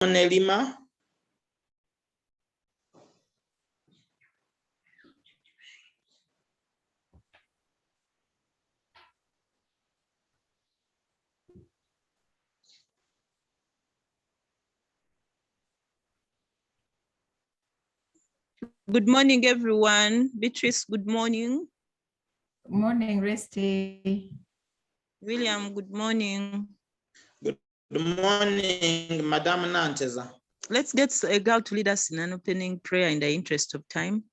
Nelima. Good morning, everyone. Beatrice, good morning. Good morning, Resty. William, good morning. Good morning, Madam Nanteza. Let's get a girl to lead us in an opening prayer in the interest of time.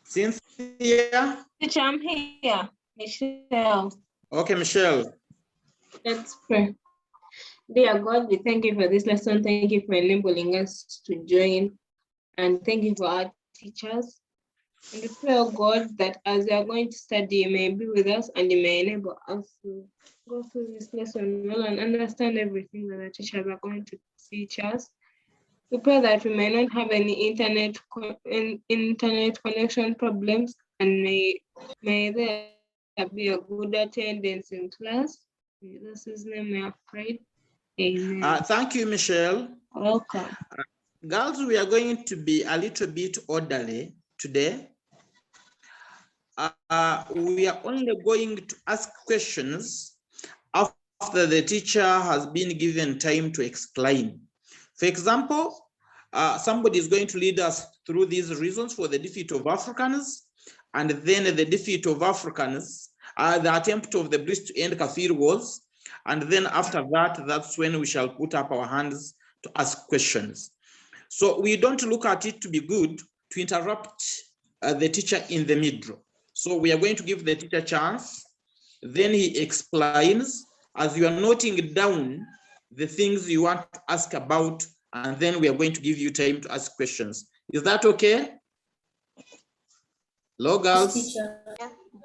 Cynthia? Teacher, I'm here. Michelle. Okay, Michelle. Let's pray. Dear God, we thank you for this lesson. Thank you for enabling us to join. And thank you for our teachers. And we pray, oh God, that as we are going to study, you may be with us and you may enable us to go through this lesson well and understand everything that the teachers are going to teach us. We pray that we may not have any internet connection problems, and may there be a good attendance in class. In Jesus' name we have prayed. Amen. Thank you, Michelle. Welcome. Girls, we are going to be a little bit orderly today. We are only going to ask questions after the teacher has been given time to explain. For example, somebody is going to lead us through these reasons for the defeat of Africans, and then the defeat of Africans, the attempt of the British to end Kafir wars, and then after that, that's when we shall put up our hands to ask questions. So we don't look at it to be good to interrupt the teacher in the middle. So we are going to give the teacher a chance, then he explains as you are noting down the things you want to ask about, and then we are going to give you time to ask questions. Is that okay? Hello, girls.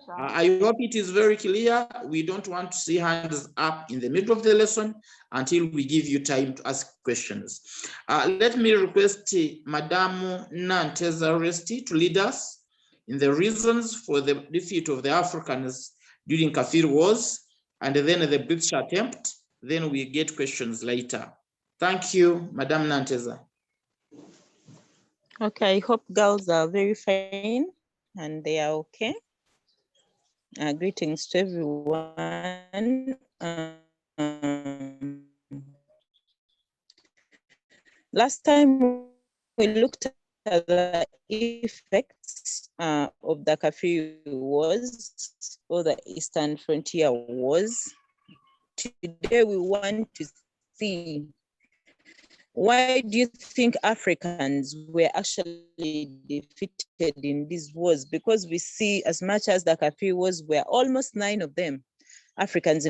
I hope it is very clear. We don't want to see hands up in the middle of the lesson until we give you time to ask questions. Let me request Madame Nanteza Resti to lead us in the reasons for the defeat of the Africans during Kafir wars, and then the British attempt. Then we get questions later. Thank you, Madame Nanteza. Okay, I hope girls are very fine and they are okay. Greetings to everyone. Last time we looked at the effects of the Kafir wars or the Eastern Frontier Wars. Today we want to see, why do you think Africans were actually defeated in these wars? Because we see, as much as the Kafir wars were almost 9 of them, Africans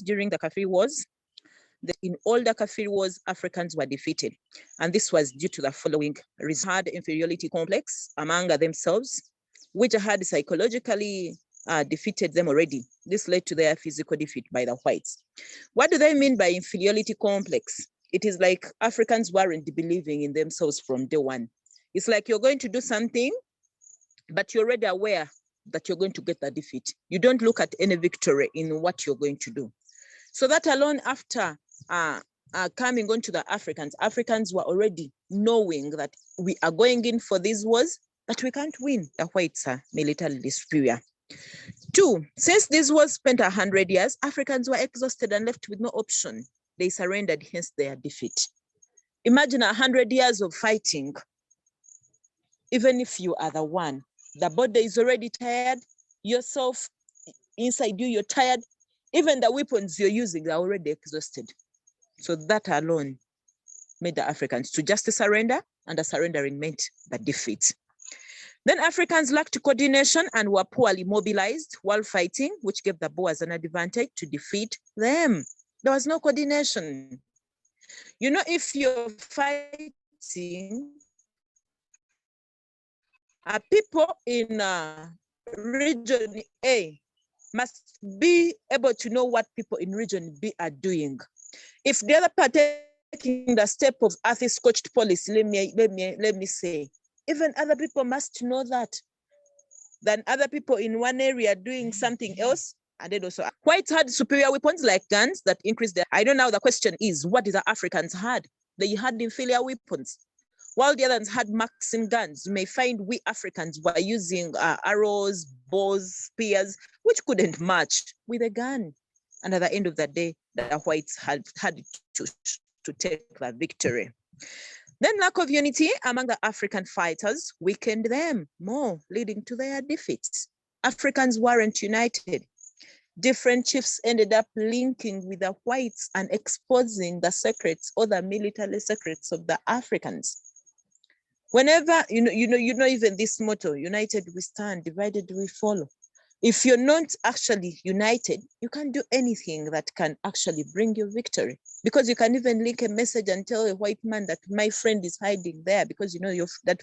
during the Kafir wars. In all the Kafir wars, Africans were defeated. And this was due to the following reasons. Had inferiority complex among themselves, which had psychologically defeated them already. This led to their physical defeat by the whites. What do they mean by inferiority complex? It is like Africans weren't believing in themselves from day one. It's like you're going to do something, but you're already aware that you're going to get the defeat. You don't look at any victory in what you're going to do. So that alone, after coming on to the Africans were already knowing that we are going in for these wars, but we can't win. The whites are militarily superior. 2, since these wars spent 100 years, Africans were exhausted and left with no option. They surrendered, hence their defeat. Imagine 100 years of fighting. Even if you are the one, the body is already tired, yourself, inside you, you're tired. Even the weapons you're using are already exhausted. So that alone made the Africans to just surrender, and the surrendering meant the defeat. Then Africans lacked coordination and were poorly mobilized while fighting, which gave the Boers an advantage to defeat them. There was no coordination. You know, if you're fighting, people in region A must be able to know what people in region B are doing. If the other party taking the step of earth-scorched policy, let me say, even other people must know that. Than other people in one area doing something else, And then also, whites had superior weapons like guns that increased their. I don't know. The question is, what did the Africans had? They had inferior weapons, while the others had Maxim guns. You may find we Africans were using arrows, bows, spears, which couldn't match with a gun. And at the end of the day, the whites had to take the victory. Then lack of unity among the African fighters weakened them more, leading to their defeats. Africans weren't united. Different chiefs ended up linking with the whites and exposing the secrets or the military secrets of the Africans. Whenever, even this motto, united we stand, divided we fall. If you're not actually united, you can't do anything that can actually bring you victory, because you can even link a message and tell a white man that my friend is hiding there, because you know that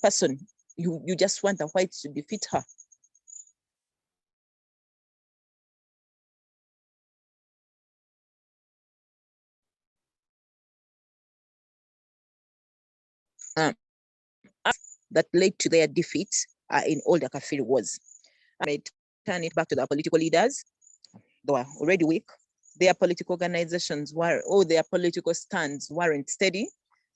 person, you just want the whites to defeat her. That led to their defeat in all the Kafiri wars. I may turn it back to the political leaders. They were already weak. Their political organizations their political stands weren't steady.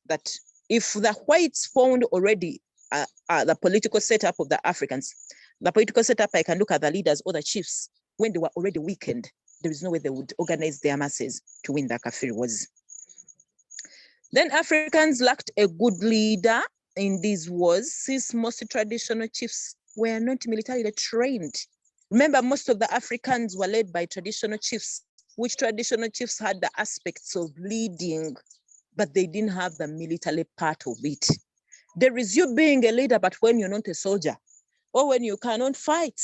That if the whites found already the political setup of the Africans, the political setup, I can look at the leaders or the chiefs when they were already weakened. There is no way they would organize their masses to win the Kafiri wars. Then Africans lacked a good leader in these wars, since most traditional chiefs were not militarily trained. Remember, most of the Africans were led by traditional chiefs, which traditional chiefs had the aspects of leading, but they didn't have the military part of it. There is you being a leader, but when you're not a soldier, or when you cannot fight.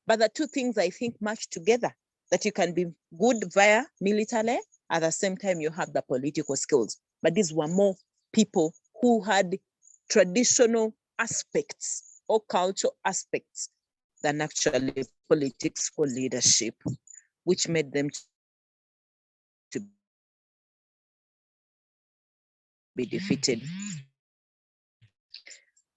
But the two things I think match together, that you can be good via military, at the same time you have the political skills. But these were more people who had traditional aspects or cultural aspects than actually politics or leadership, which made them to be defeated.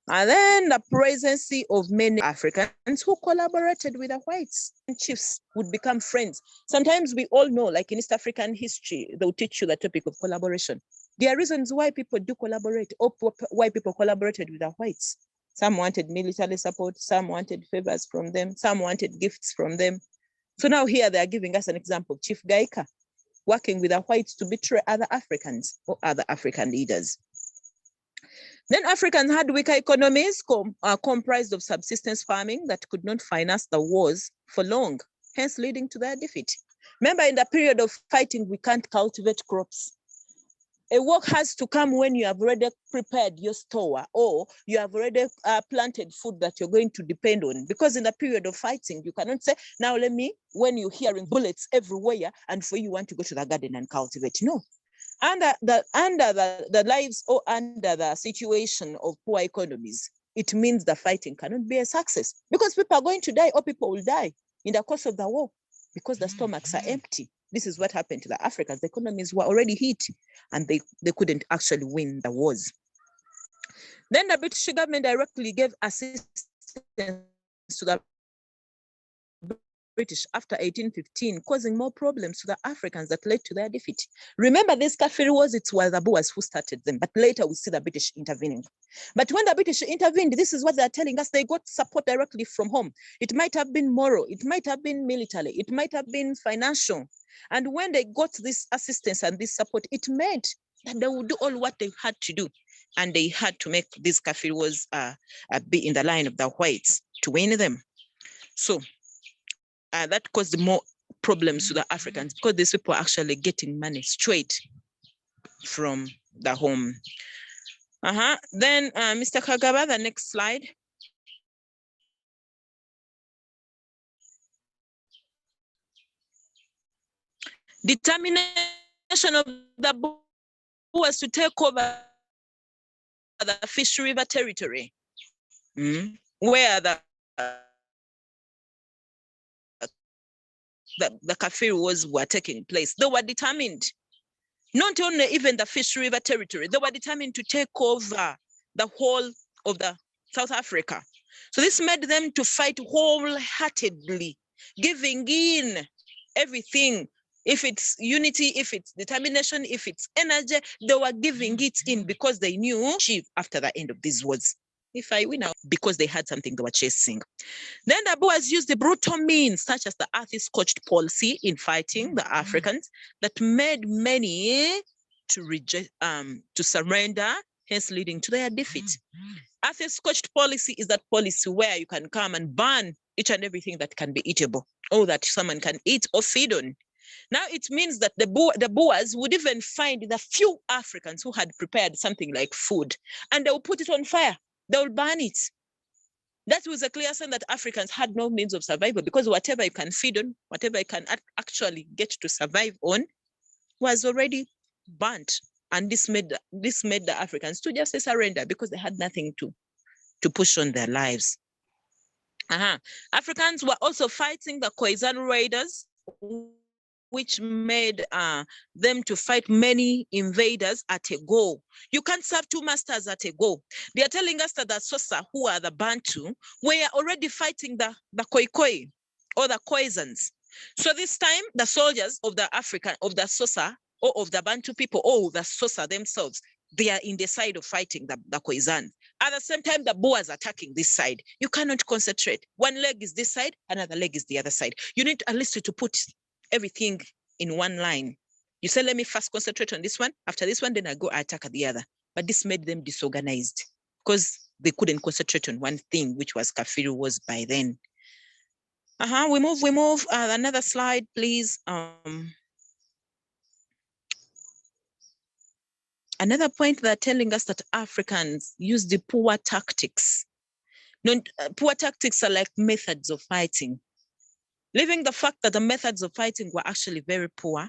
And then the presence of many Africans who collaborated with the whites and chiefs would become friends. Sometimes we all know, like in East African history, they'll teach you the topic of collaboration. There are reasons why people do collaborate, or why people collaborated with the whites. Some wanted military support, some wanted favors from them, some wanted gifts from them. So now here they are giving us an example, Chief Gaika, working with the whites to betray other Africans or other African leaders. Then Africans had weaker economies comprised of subsistence farming that could not finance the wars for long, hence leading to their defeat. Remember, in the period of fighting, we can't cultivate crops. A war has to come when you have already prepared your store, or you have already planted food that you're going to depend on. Because in the period of fighting, you cannot say, now when you're hearing bullets everywhere, and for you want to go to the garden and cultivate. No. Under the lives or under the situation of poor economies, it means the fighting cannot be a success, because people are going to die, or people will die in the course of the war, because the stomachs are empty. This is what happened to the Africans. The economies were already hit, and they couldn't actually win the wars. Then the British government directly gave assistance to the British after 1815, causing more problems to the Africans that led to their defeat. Remember, these Kafiri wars, it was the Boers who started them, but later we see the British intervening. But when the British intervened, this is what they're telling us, they got support directly from home. It might have been moral, it might have been military, it might have been financial. And when they got this assistance and this support, it meant that they would do all what they had to do. And they had to make these Kafiri wars be in the line of the whites to win them. So that caused more problems to the Africans, because these people are actually getting money straight from the home. Then Mr. Kagaba, the next slide. Determination of the Boers to take over the Fish River territory, where the Kafiri wars were taking place. They were determined, not only even the Fish River territory, they were determined to take over the whole of the South Africa. So this made them to fight wholeheartedly giving in everything. If it's unity, if it's determination, if it's energy, they were giving it in because they knew achieve after the end of these words. If I win out, because they had something they were chasing. Then the Boers used the brutal means, such as the earth is scorched policy in fighting the Africans, that made many to reject, to surrender, hence leading to their defeat. Earth is scorched policy is that policy where you can come and burn each and everything that can be eatable, or that someone can eat or feed on. Now it means that the Boers would even find the few Africans who had prepared something like food, and they will put it on fire. They will burn it. That was a clear sign that Africans had no means of survival, because whatever you can feed on, whatever you can actually get to survive on, was already burnt. And this made the Africans to just surrender because they had nothing to push on their lives. Africans were also fighting the Khoisan raiders, which made them to fight many invaders at a go. You can't serve two masters at a go. They are telling us that the Xhosa, who are the Bantu, were already fighting the Khoikhoi or the Khoisans. So this time, the soldiers of the Xhosa or of the Bantu people or the Xhosa themselves, they are in the side of fighting the Khoisan. At the same time, the Boers attacking this side. You cannot concentrate. One leg is this side, another leg is the other side. You need at least to put everything in one line. You say, let me first concentrate on this one. After this one, then I go attack the other. But this made them disorganized because they couldn't concentrate on one thing, which was Kafiru was by then. We move. Another slide, please. Another point they're telling us that Africans use the poor tactics. Poor tactics are like methods of fighting. Leaving the fact that the methods of fighting were actually very poor,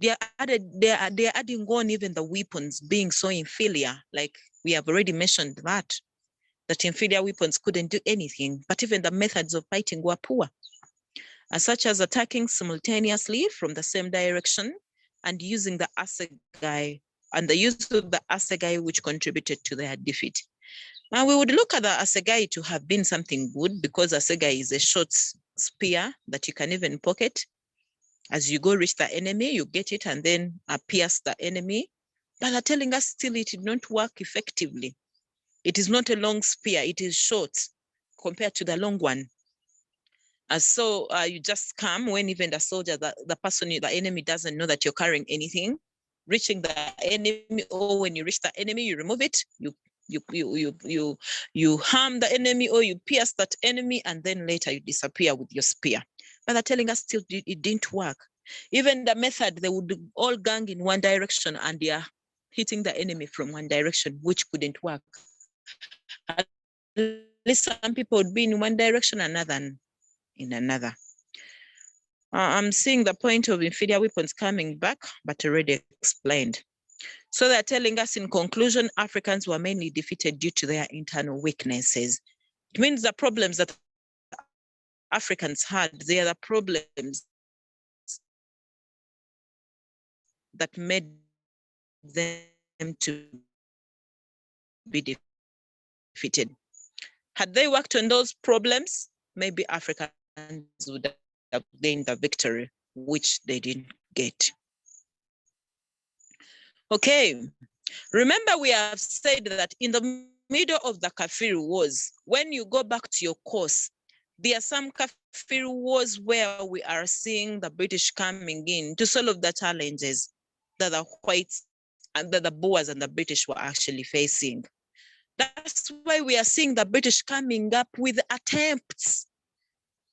they are adding on even the weapons being so inferior. Like we have already mentioned that inferior weapons couldn't do anything, but even the methods of fighting were poor, such as attacking simultaneously from the same direction and using the assegai, and the use of the assegai, which contributed to their defeat. Now we would look at the assegai to have been something good, because assegai is a short spear that you can even pocket. As you go reach the enemy, you get it and then pierce the enemy. But they're telling us still it did not work effectively. It is not a long spear, it is short compared to the long one. So you just come when even the soldier, the person, the enemy doesn't know that you're carrying anything. Reaching the enemy, or when you reach the enemy, you remove it, you harm the enemy, or you pierce that enemy, and then later you disappear with your spear. But they're telling us still it didn't work. Even the method, they would all gang in one direction and they are hitting the enemy from one direction, which couldn't work. At least some people would be in one direction, another in another. I'm seeing the point of inferior weapons coming back, but already explained. So they're telling us in conclusion, Africans were mainly defeated due to their internal weaknesses. It means the problems that Africans had, they are the problems that made them to be defeated. Had they worked on those problems, maybe Africans would have gained the victory, which they didn't get. Okay, remember we have said that in the middle of the Kafiru Wars, when you go back to your course, there are some Kafiru Wars where we are seeing the British coming in to solve the challenges that the whites and that the Boers and the British were actually facing. That's why we are seeing the British coming up with attempts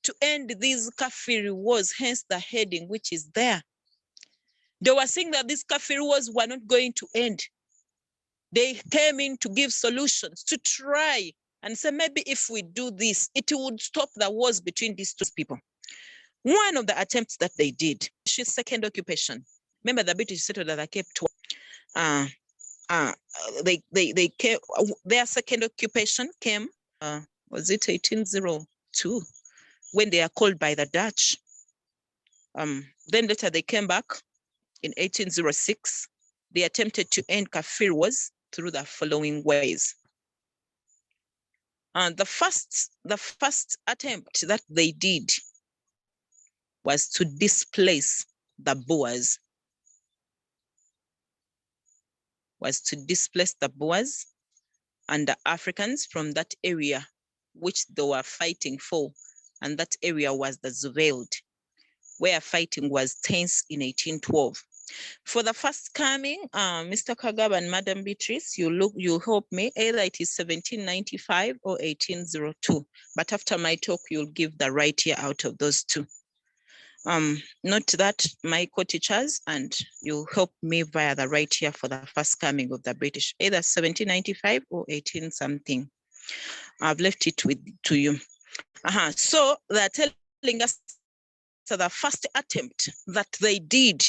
to end these Kafiru Wars, hence the heading which is there. They were saying that these Kafiru Wars were not going to end. They came in to give solutions, to try and say, maybe if we do this, it would stop the wars between these two people. One of the attempts that they did, British second occupation. Remember the British settled that Cape Town. They came, their second occupation came, was it 1802, when they are called by the Dutch. Then later they came back in 1806. They attempted to end Kafiru Wars through the following ways. The first attempt that they did was to displace the Boers. And the Africans from that area, which they were fighting for. And that area was the Zuveld, where fighting was tense in 1812. For the first coming, Mr. Kagab and Madam Beatrice, you help me, either it is 1795 or 1802. But after my talk, you'll give the right year out of those two. Note that, my co-teachers, and you help me via the right year for the first coming of the British, either 1795 or 18 something. I've left it to you. So they're telling us that the first attempt that they did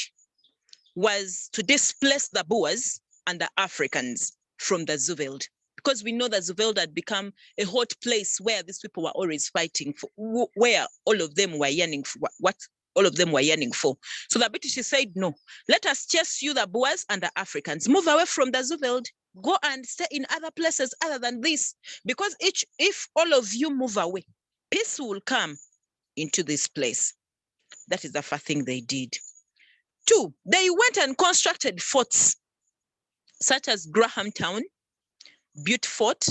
was to displace the Boers and the Africans from the Zuveld, because we know that Zuveld had become a hot place where these people were always fighting for, where all of them were yearning for, what all of them were yearning for. So the British said, no, let us chase you, the Boers and the Africans, move away from the Zuveld, go and stay in other places other than this, because if all of you move away, peace will come into this place. That is the first thing they did. 2, they went and constructed forts such as Grahamtown, Butte Fort,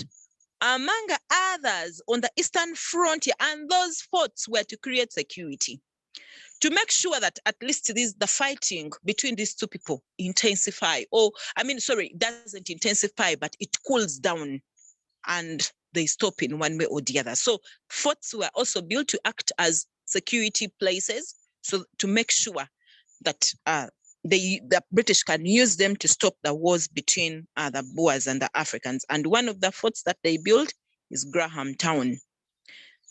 among others on the eastern frontier, and those forts were to create security, to make sure that at least the fighting between these two people intensify, doesn't intensify, but it cools down and they stop in one way or the other. So forts were also built to act as security places, so to make sure that the British can use them to stop the wars between the Boers and the Africans. And one of the forts that they built is Grahamtown.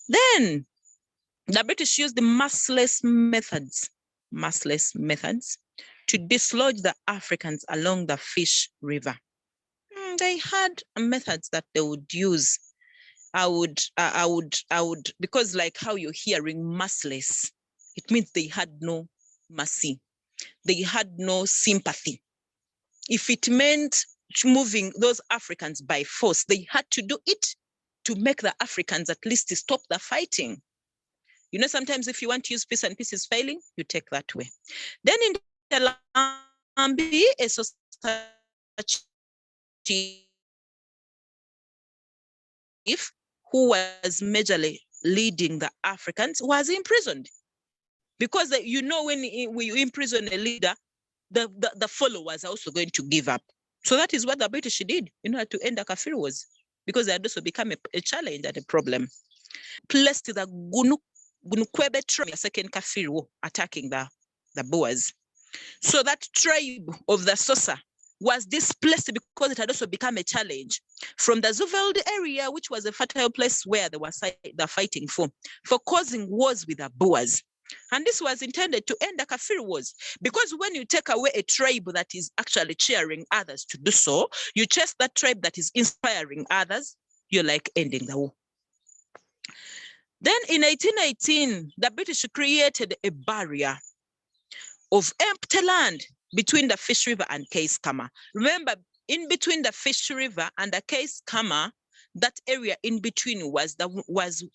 Then the British used the massless methods to dislodge the Africans along the Fish River. They had methods that they would use. I would, because like how you're hearing massless, it means they had no mercy. They had no sympathy. If it meant moving those Africans by force, they had to do it to make the Africans at least stop the fighting. You know, sometimes if you want to use peace and peace is failing, you take that way. Then in the Lambi, a chief who was majorly leading the Africans was imprisoned. Because when you imprison a leader, the followers are also going to give up. So that is what the British did in order to end the Kafir wars, because they had also become a challenge and a problem. Placed the Gunukwebe tribe, second Kafir war, attacking the Boers. So that tribe of the Sosa was displaced because it had also become a challenge from the Zuveld area, which was a fertile place where they were fighting for causing wars with the Boers. And this was intended to end the Kafir wars, because when you take away a tribe that is actually cheering others to do so, you chase that tribe that is inspiring others, you're like ending the war. Then in 1818, the British created a barrier of empty land between the Fish River and Keiskamma. Remember, in between the Fish River and the Keiskamma, that area in between was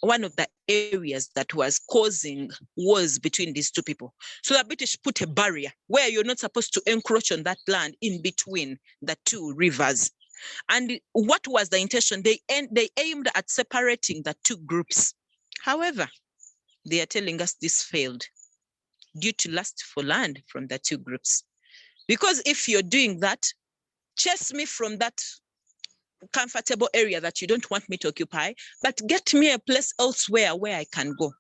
one of the areas that was causing wars between these two people. So the British put a barrier where you're not supposed to encroach on that land in between the two rivers. And what was the intention? They aimed at separating the two groups. However, they are telling us this failed due to lust for land from the two groups. Because if you're doing that, chase me from that comfortable area that you don't want me to occupy, but get me a place elsewhere where I can go.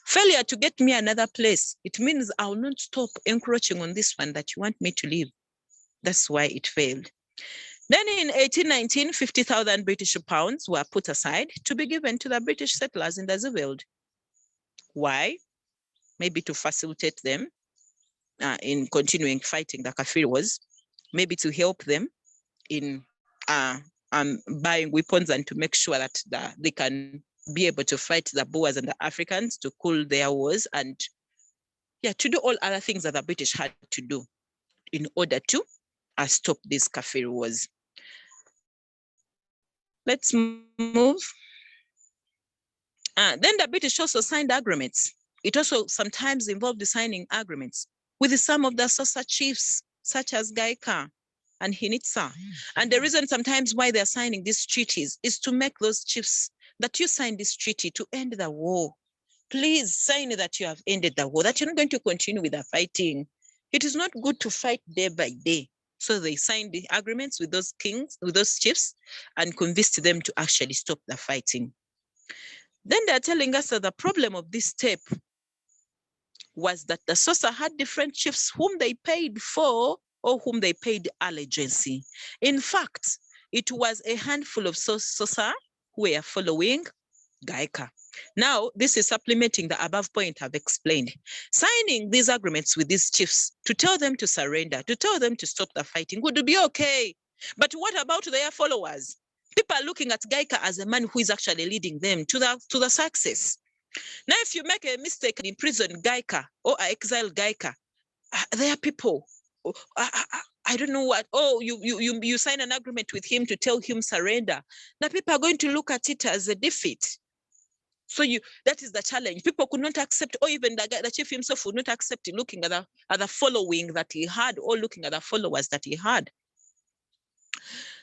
Failure to get me another place, it means I will not stop encroaching on this one that you want me to leave. That's why it failed. Then in 1819, 50,000 British pounds were put aside to be given to the British settlers in the Zuveld. Why? Maybe to facilitate them in continuing fighting the Kafir wars, maybe to help them in buying weapons and to make sure that they can be able to fight the Boers and the Africans to cool their wars, and to do all other things that the British had to do in order to stop these Kafir wars. Let's move. Then the British also signed agreements It also sometimes involved signing agreements with some of the Xhosa chiefs, such as Gaika and Hinitsa. And the reason sometimes why they're signing these treaties is to make those chiefs that you signed this treaty to end the war. Please sign that you have ended the war, that you're not going to continue with the fighting. It is not good to fight day by day. So they signed the agreements with those kings, with those chiefs, and convinced them to actually stop the fighting. Then they're telling us that the problem of this step was that the Xhosa had different chiefs whom they paid for or whom they paid allegiance. In fact, it was a handful of Xhosa who were following Gaika. Now, this is supplementing the above point I've explained. Signing these agreements with these chiefs to tell them to surrender, to tell them to stop the fighting would be okay. But what about their followers? People are looking at Gaika as a man who is actually leading them to the success. Now, if you make a mistake and imprison Gaika or exile Gaika, there are people, I don't know what, oh, you sign an agreement with him to tell him surrender. Now people are going to look at it as a defeat. So that is the challenge. People could not accept, or even the chief himself would not accept looking at the following that he had, or looking at the followers that he had.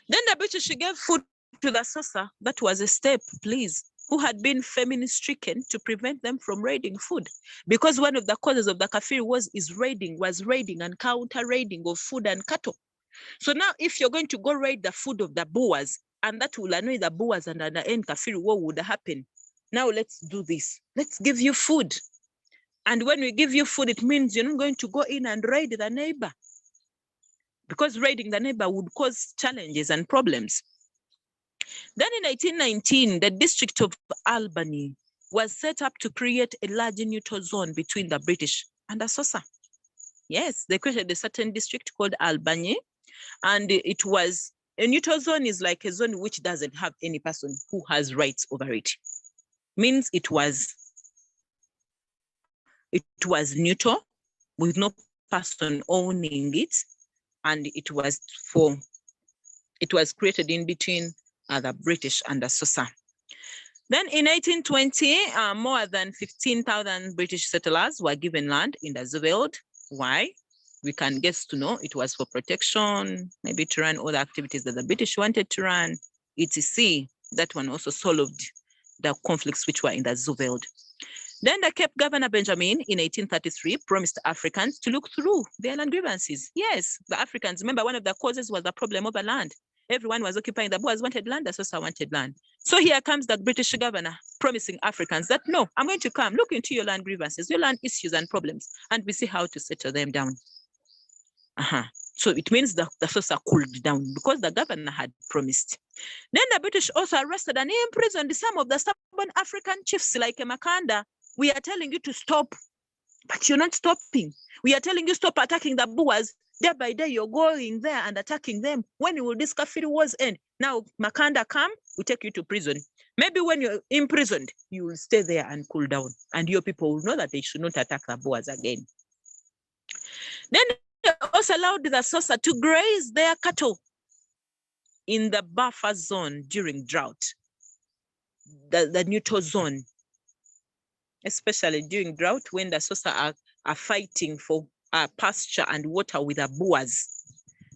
Then the British gave food to the Xhosa. That was a step, please, who had been famine-stricken, to prevent them from raiding food. Because one of the causes of the Kafiri was raiding and counter-raiding of food and cattle. So now if you're going to go raid the food of the Boers, and that will annoy the Boers, and at the end Kafiri war would happen. Now let's do this. Let's give you food. And when we give you food, it means you're not going to go in and raid the neighbor, because raiding the neighbor would cause challenges and problems. Then in 1819, the district of Albany was set up to create a large neutral zone between the British and the Xhosa. Yes, they created a certain district called Albany, and it was a neutral zone. Is like a zone which doesn't have any person who has rights over it. Means it was neutral, with no person owning it, and it was created in between the British and the Xhosa. Then in 1820, more than 15,000 British settlers were given land in the Zuveld. Why? We can guess to know it was for protection, maybe to run all the activities that the British wanted to run, etc. That one also solved the conflicts which were in the Zuveld. Then the Cape Governor Benjamin in 1833 promised Africans to look through their land grievances. Yes, the Africans, remember, one of the causes was the problem over land. Everyone was occupying. The Boers wanted land, the Xhosa wanted land. So here comes the British governor promising Africans that, no, I'm going to come, look into your land grievances, your land issues and problems, and we see how to settle them down. So it means the Xhosa cooled down because the governor had promised. Then the British also arrested and imprisoned some of the stubborn African chiefs like Makanda. We are telling you to stop, but you're not stopping. We are telling you stop attacking the Boers. Day by day, you're going there and attacking them. When will this Kafiri wars end? Now, Makanda come, we take you to prison. Maybe when you're imprisoned, you will stay there and cool down. And your people will know that they should not attack the Boers again. Then they also allowed the Xhosa to graze their cattle in the buffer zone during drought, the neutral zone, especially during drought when the Xhosa are fighting for pasture and water with the Boers,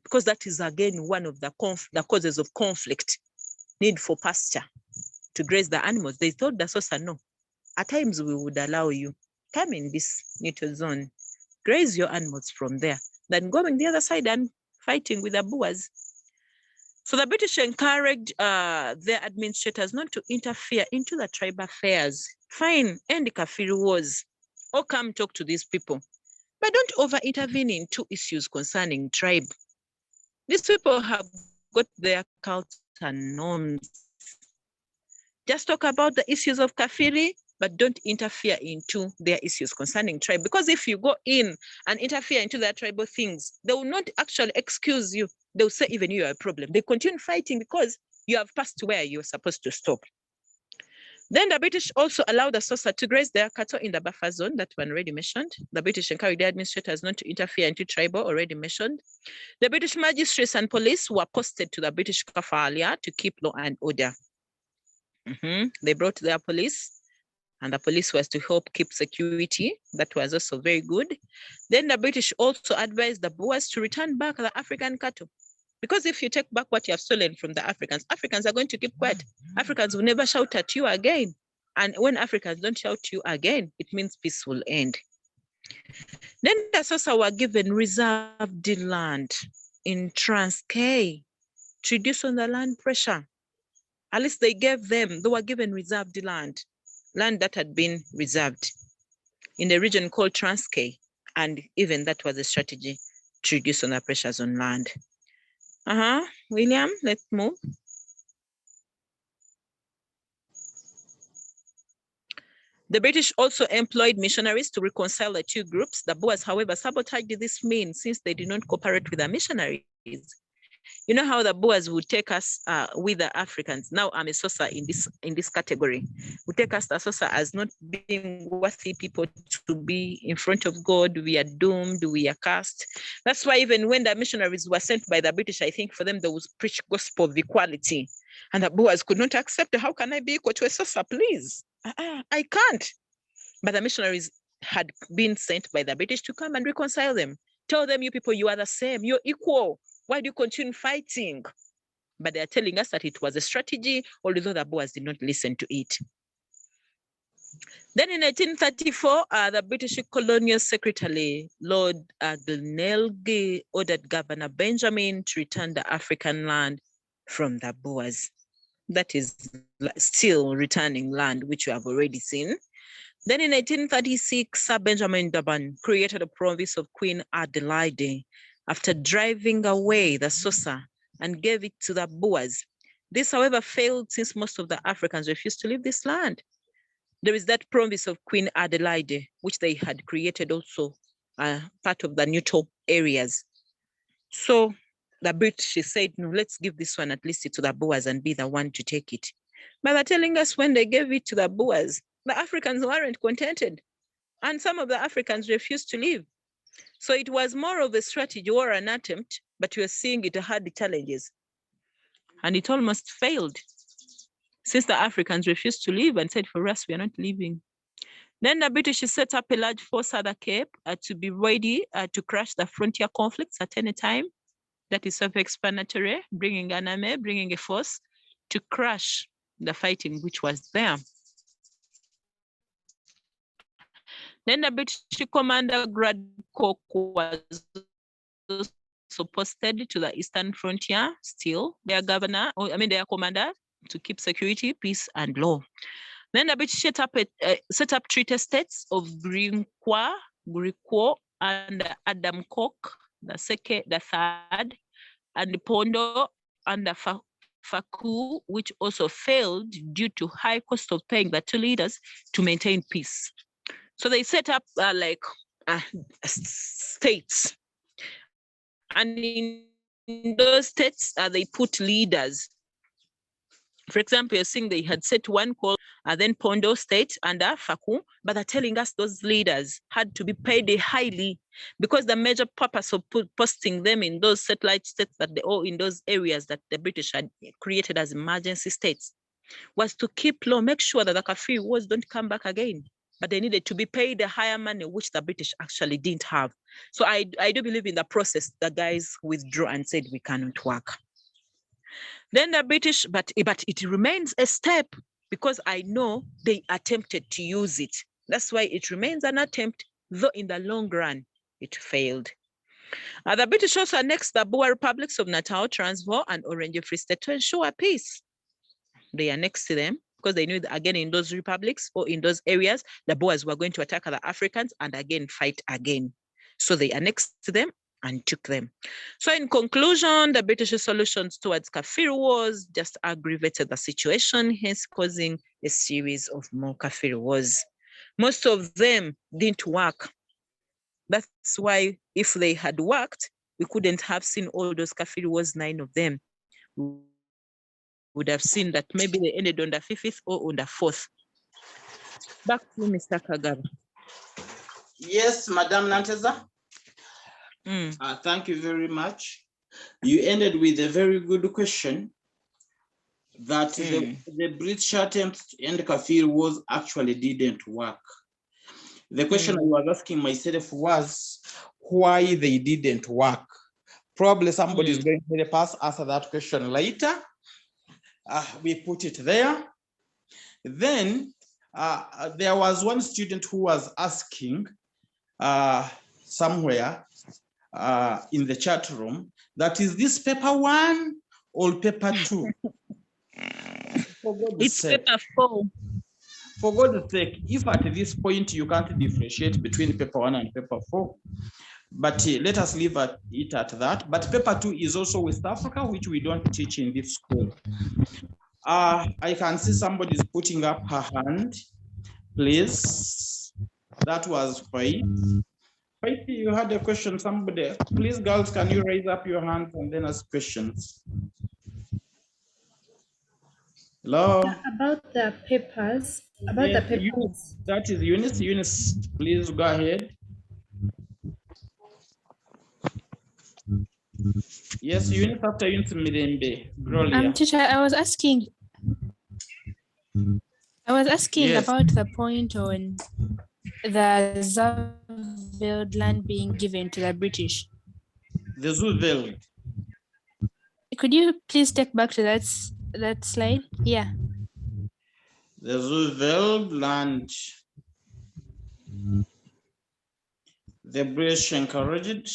because that is again one of the causes of conflict, need for pasture to graze the animals. They told the Xhosa, no, at times we would allow you, come in this neutral zone, graze your animals from there, then going the other side and fighting with the Boers. So the British encouraged their administrators not to interfere into the tribe affairs. Fine, end the Kafiri wars, or come talk to these people, but don't over-intervene into issues concerning tribe. These people have got their culture norms. Just talk about the issues of Kafiri, but don't interfere into their issues concerning tribe. Because if you go in and interfere into their tribal things, they will not actually excuse you. They'll say even you are a problem. They continue fighting because you have passed where you're supposed to stop. Then the British also allowed the Xhosa to graze their cattle in the buffer zone that one already mentioned. The British encouraged their administrators not to interfere into tribal, already mentioned. The British magistrates and police were posted to the British Kaffralia to keep law and order. They brought their police and the police was to help keep security. That was also very good. Then the British also advised the Boers to return back the African cattle. Because if you take back what you have stolen from the Africans, Africans are going to keep quiet. Africans will never shout at you again. And when Africans don't shout at you again, it means peace will end. Then the Xhosa were given reserved land in Transkei to reduce on the land pressure. At least they were given reserved land that had been reserved in the region called Transkei. And even that was a strategy to reduce on the pressures on land. William, let's move. The British also employed missionaries to reconcile the two groups. The Boers, however, sabotaged this means since they did not cooperate with the missionaries. You know how the Boers would take us with the Africans. Now I'm a Xhosa in this category. Would take us the Xhosa as not being worthy people to be in front of God. We are doomed, we are cast. That's why even when the missionaries were sent by the British, I think for them they would preach gospel of equality. And the Boers could not accept. How can I be equal to a Xhosa, please? I can't. But the missionaries had been sent by the British to come and reconcile them. Tell them, you people, you are the same, you're equal. Why do you continue fighting? But they are telling us that it was a strategy, although the Boers did not listen to it. Then in 1834, the British Colonial Secretary, Lord Glenelg, ordered Governor Benjamin to return the African land from the Boers. That is still returning land, which you have already seen. Then in 1836, Sir Benjamin Durban created a province of Queen Adelaide after driving away the Xhosa and gave it to the Boers. This, however, failed since most of the Africans refused to leave this land. There is that province of Queen Adelaide, which they had created also part of the neutral areas. So the British said, no, let's give this one at least to the Boers and be the one to take it. But they're telling us when they gave it to the Boers, the Africans weren't contented. And some of the Africans refused to leave. So it was more of a strategy or an attempt, but we are seeing it had the challenges. And it almost failed, since the Africans refused to leave and said, for us, we are not leaving. Then the British set up a large force at the Cape to be ready to crush the frontier conflicts at any time. That is self-explanatory, bringing an army, bringing a force to crush the fighting which was there. Then the British commander Gradcock was also posted to the eastern frontier, still their their commander, to keep security, peace, and law. Then the British set up treaty states of Griquas, and Adamcock, the third, and Pondo under Faku, which also failed due to high cost of paying the two leaders to maintain peace. So they set up states, and in those states they put leaders. For example, you're seeing they had set one called then Pondo State under Faku, but they're telling us those leaders had to be paid highly, because the major purpose of posting them in those satellite states in those areas that the British had created as emergency states was to keep law, make sure that the Kafiri wars don't come back again. But they needed to be paid a higher money, which the British actually didn't have. So I do believe in the process, the guys withdrew and said, we cannot work. Then the British, but it remains a step, because I know they attempted to use it. That's why it remains an attempt, though in the long run, it failed. The British also annexed the Boer republics of Natal, Transvaal, and Orange Free State to ensure peace. They annexed them because they knew that, again, in those republics or in those areas, the Boers were going to attack the Africans and again fight again. So they annexed them and took them. So in conclusion, the British solutions towards Kafiri wars just aggravated the situation, hence causing a series of more Kafiri wars. Most of them didn't work. That's why if they had worked, we couldn't have seen all those Kafiri wars, 9 of them. We would have seen that maybe they ended on the 5th or on the 4th. Back to Mr. Kagaba. Yes, Madam Nanteza. Thank you very much. You ended with a very good question. that the British attempt to end Kafir Wars actually didn't work. The question I was asking myself was why they didn't work. Probably somebody is going to help us answer that question later. We put it there. Then there was one student who was asking somewhere in the chat room that is this paper 1 or paper 2? It's paper 4. For God's sake, if at this point you can't differentiate between paper 1 and paper 4, but let us leave it at that. But paper 2 is also West Africa, which we don't teach in this school. I can see somebody's putting up her hand. Please. That was Faith. Faith, you had a question, somebody. Please, girls, can you raise up your hands and then ask questions? Hello? About the papers. That is Eunice. Eunice, please go ahead. Yes, Eunice, after Eunice Mirembe. Teacher, I was asking yes. About the point on the Zuveld land being given to the British. The Zuveld. Could you please take back to that slide? Yeah. The Zuveld land. The British encouraged it.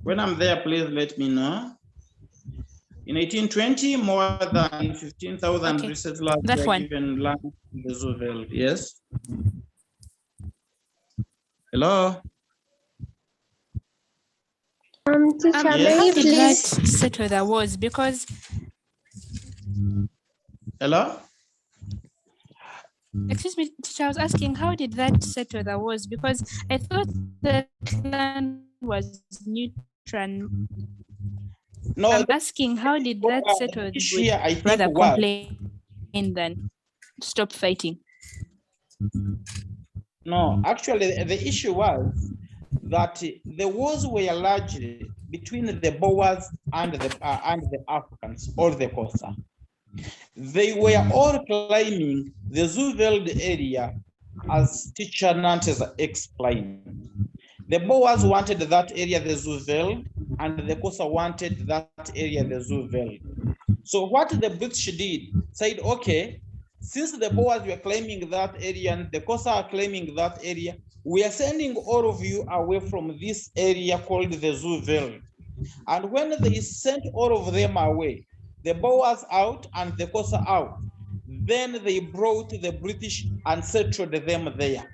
When I'm there, please let me know. In 1820, more than 15,000 British settlers were given land in the Zuveld. Yes. Hello. Teacher, yes. Did that settle the wars? Because. Hello. Excuse me, teacher. I was asking, how did that settle the wars? Because I thought the land was neutral. No, I'm asking, how did that settle the issue? I think rather complain than stop fighting? No, actually, the issue was that the wars were largely between the Boers and the Africans or the Xhosa. They were all claiming the Zuveld area, as teacher Nantes explained. The Boers wanted that area, the Zuveld, and the Xhosa wanted that area, the Zuveld. So what the British did, said, okay, since the Boers were claiming that area and the Xhosa are claiming that area, we are sending all of you away from this area called the Zuveld. And when they sent all of them away, the Boers out and the Xhosa out, then they brought the British and settled them there.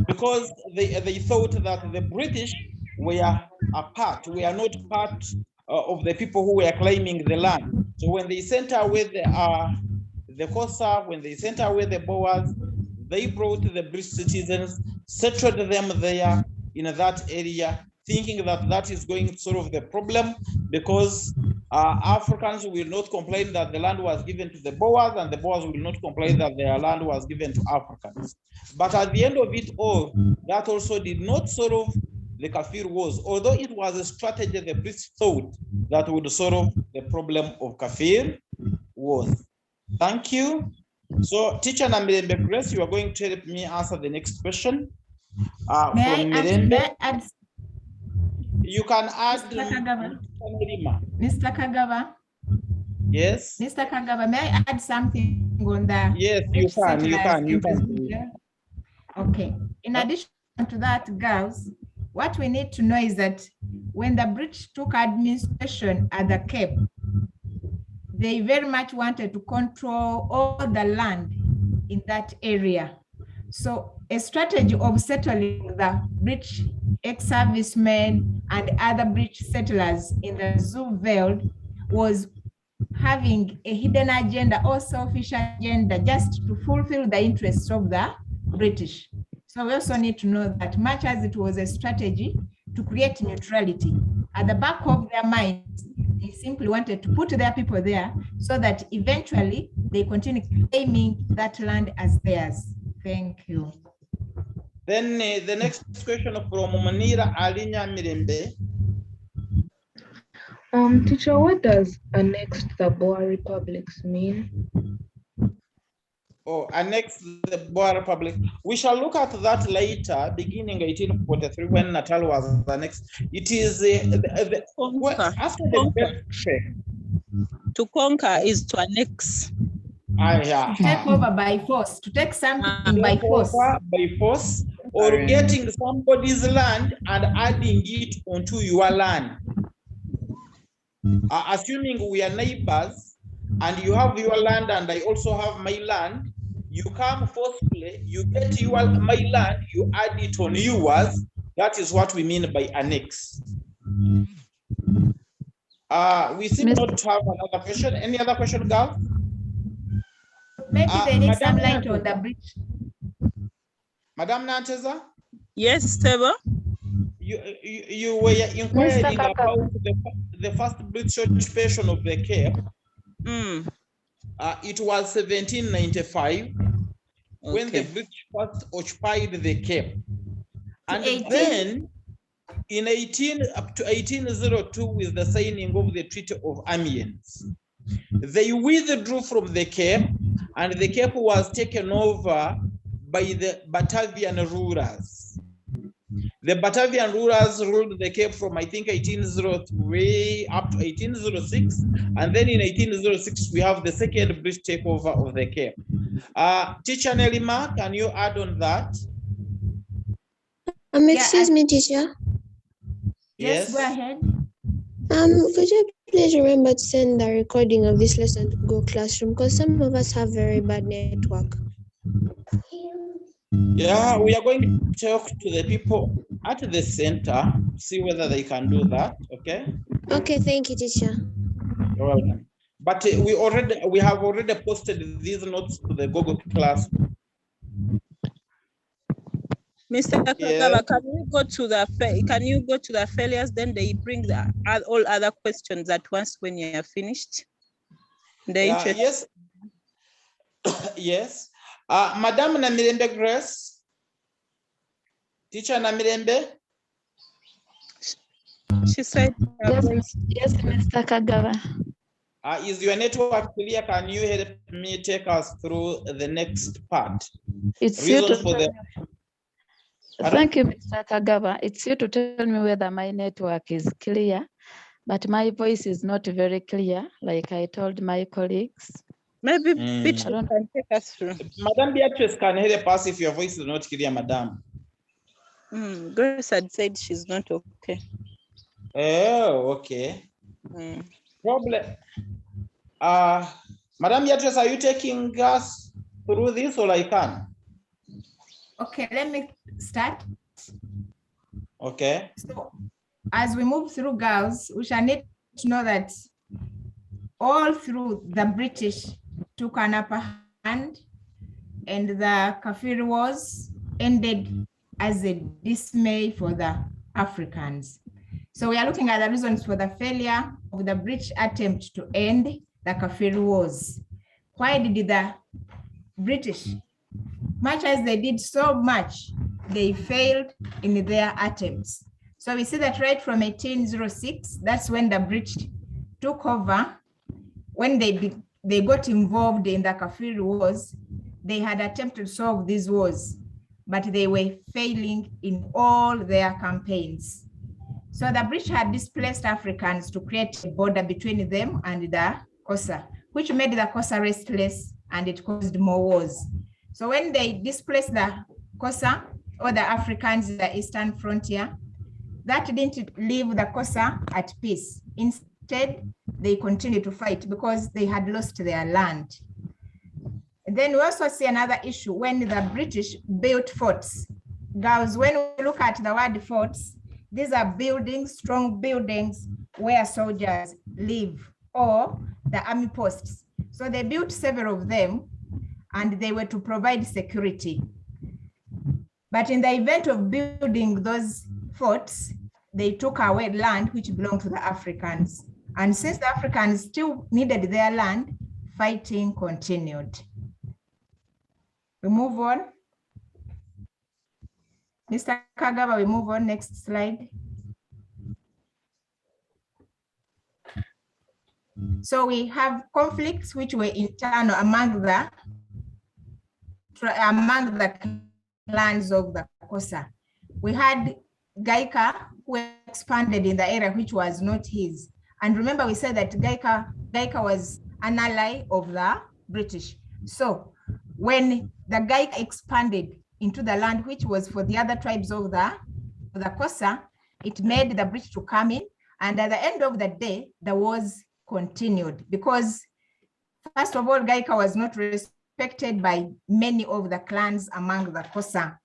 Because they thought that the British were apart, we are not part of the people who were claiming the land. So when they sent away the Xhosa, when they sent away the Boers, they brought the British citizens, settled them there in that area, thinking that that is going to solve the problem, because Africans will not complain that the land was given to the Boers, and the Boers will not complain that their land was given to Africans. But at the end of it all, that also did not solve the Kafir Wars, although it was a strategy the British thought that would solve the problem of Kafir Wars. Thank you. So, teacher Namirembe Grace, you are going to help me answer the next question. May I add? You can add Mr. Kagaba. Yes. Mr. Kagaba, may I add something on that? Yes, you can. Okay. In addition to that, girls, what we need to know is that when the British took administration at the Cape, they very much wanted to control all the land in that area. So a strategy of settling the British ex-servicemen and other British settlers in the Zuveld was having a hidden agenda or selfish agenda just to fulfill the interests of the British. So we also need to know that much as it was a strategy to create neutrality, at the back of their minds, they simply wanted to put their people there so that eventually they continue claiming that land as theirs. Thank you. Then the next question from Munira Alinya Mirembe. Teacher, what does annexed the Boer republics mean? Or annex the Boer Republic. We shall look at that later, beginning 1843, when Natal was annexed. It is Conquer. after the Conquer. Belgian. To conquer is to annex. Yeah. To take over by force, to take something by Take force. over by force, or getting somebody's land and adding it onto your land. Assuming we are neighbors and you have your land and I also have my land, you come forcefully, you get my land, you add it on yours. That is what we mean by annex. We seem not to have another question. Any other question, girls? Maybe they need some Madam light on the bridge. Madam Nanteza, Yes, Stable. you were inquiring about the first British occupation of the Cape. It was 1795 when the British first occupied the Cape. And then in up to 1802, with the signing of the Treaty of Amiens, they withdrew from the Cape, and the Cape was taken over by the Batavian rulers. The Batavian rulers ruled the Cape from, I think, 1803 up to 1806. And then in 1806, we have the second British takeover of the Cape. Teacher Nelima, can you add on that? Excuse me, teacher. Yes, go ahead. Could you please remember to send the recording of this lesson to Google Classroom, because some of us have very bad network. Yeah, we are going to talk to the people at the center, see whether they can do that. Okay. Okay, thank you, teacher. You're welcome. But we have already posted these notes to the Google Classroom. Mr. Kagaba, can you go to the failures? Then they bring all other questions at once when you are finished. Yes. Yes. Madam Namirembe Grace. Teacher Namirembe. She said, yes, Mr. Kagaba. Is your network clear? Can you help me take us through the next part? It's you to tell me. Thank you, Mr. Kagaba. It's you to tell me whether my network is clear, but my voice is not very clear, like I told my colleagues. Maybe Beatrice can take us through. Madam Beatrice can help us if your voice is not clear, Madam. Grace had said she's not okay. Oh, okay. Problem. Madam Beatrice, are you taking us through this, or I can? Okay, let me start. Okay. So, as we move through, girls, we shall need to know that all through the British took an upper hand, and the Kafir Wars ended as a dismay for the Africans. So we are looking at the reasons for the failure of the British attempt to end the Kafir Wars. Why did the British, much as they did so much, they failed in their attempts? So we see that right from 1806, that's when the British took over. When they got involved in the Kafir Wars, they had attempted to solve these wars, but they were failing in all their campaigns. So the British had displaced Africans to create a border between them and the Xhosa, which made the Xhosa restless, and it caused more wars. So when they displaced the Xhosa, or the Africans in the eastern frontier, that didn't leave the Xhosa at peace. Instead, they continued to fight because they had lost their land. And then we also see another issue when the British built forts. Girls, when we look at the word forts, these are buildings, strong buildings where soldiers live, or the army posts. So they built several of them, and they were to provide security. But in the event of building those forts, they took away land which belonged to the Africans. And since the Africans still needed their land, fighting continued. We move on. Mr. Kagaba, we move on. Next slide. So we have conflicts which were internal among the clans of the Kosa. We had Gaika, who expanded in the area which was not his. And remember, we said that Gaika was an ally of the British. So when the Gaika expanded into the land which was for the other tribes of the Kosa, it made the British to come in. And at the end of the day, the wars continued because, first of all, Gaika was not respected by many of the clans among the Kosa.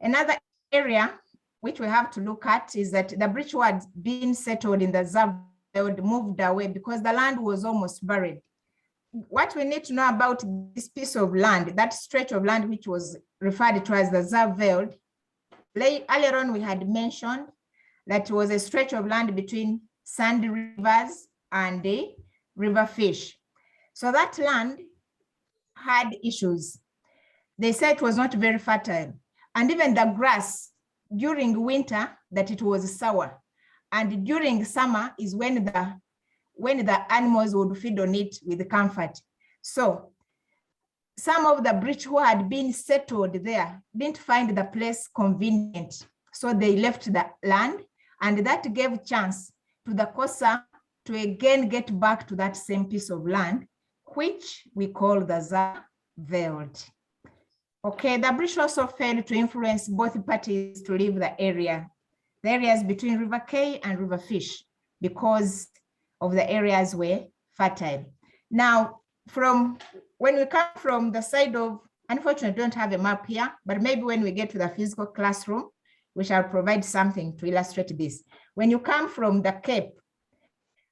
Another area which we have to look at is that the British who had been settled in the Zav moved away because the land was almost buried. What we need to know about this piece of land, that stretch of land which was referred to as the Zaveld, earlier on we had mentioned that it was a stretch of land between sandy rivers and the river fish. So that land had issues. They said it was not very fertile. And even the grass during winter, that it was sour. And during summer is when the animals would feed on it with comfort. So some of the British who had been settled there didn't find the place convenient. So they left the land, and that gave chance to the Kosa to again get back to that same piece of land, which we call the Zaveld. Okay, the British also failed to influence both parties to leave the areas between River Kei and River Fish, because of the areas were fertile. Now, when we come from the side of, unfortunately, I don't have a map here, but maybe when we get to the physical classroom, we shall provide something to illustrate this. When you come from the Cape,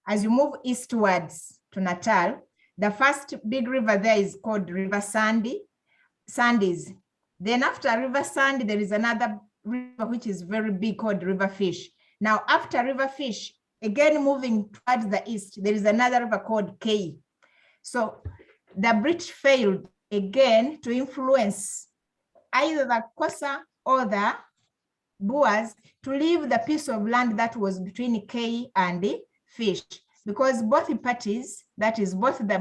as you move eastwards to Natal, the first big river there is called River Sandys. Then after River Sandy, there is another river which is very big called River Fish. Now, after River Fish, again moving towards the east, there is another river called Kei. So the British failed again to influence either the Kosa or the Boers to leave the piece of land that was between Kei and the Fish, because both parties, that is both the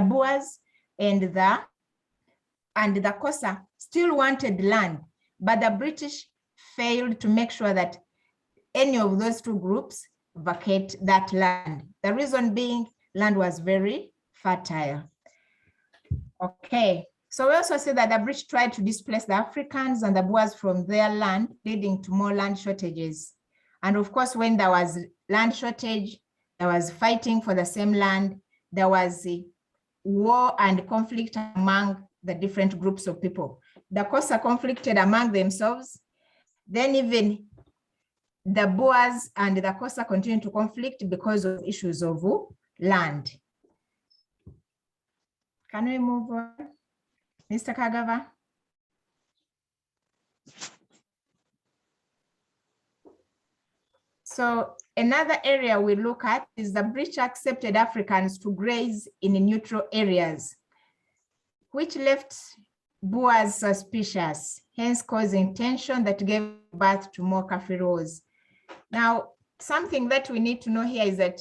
Boers and the Kosa, still wanted land, but the British failed to make sure that any of those two groups vacate that land. The reason being land was very fertile. Okay, so we also see that the British tried to displace the Africans and the Boers from their land, leading to more land shortages. And of course, when there was land shortage, there was fighting for the same land, there was war and conflict among the different groups of people. The Kosa conflicted among themselves, then even the Boers and the Kosa continued to conflict because of issues of land. Can we move on? Mr. Kagava? So another area we look at is the British accepted Africans to graze in neutral areas, which left Boers suspicious, hence causing tension that gave birth to more Kafir wars. Now, something that we need to know here is that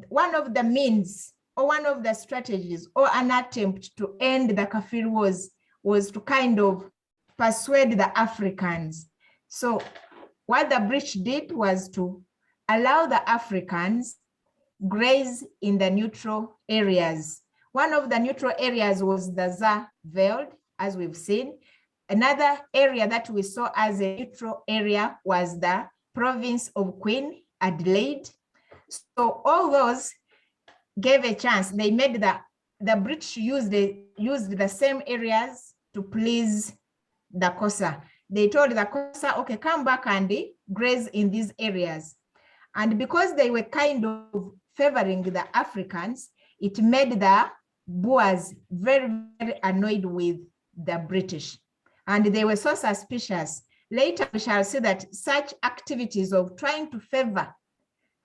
one of the means or one of the strategies or an attempt to end the Kafir wars was to kind of persuade the Africans. So what the British did was to allow the Africans graze in the neutral areas. One of the neutral areas was the Zaveld, as we've seen. Another area that we saw as a neutral area was the province of Queen Adelaide. So all those gave a chance. They made the British used the same areas to please the Kosa. They told the Kosa, okay, come back and graze in these areas. And because they were kind of favoring the Africans, it made the Boers very, very annoyed with the British. And they were so suspicious. Later, we shall see that such activities of trying to favor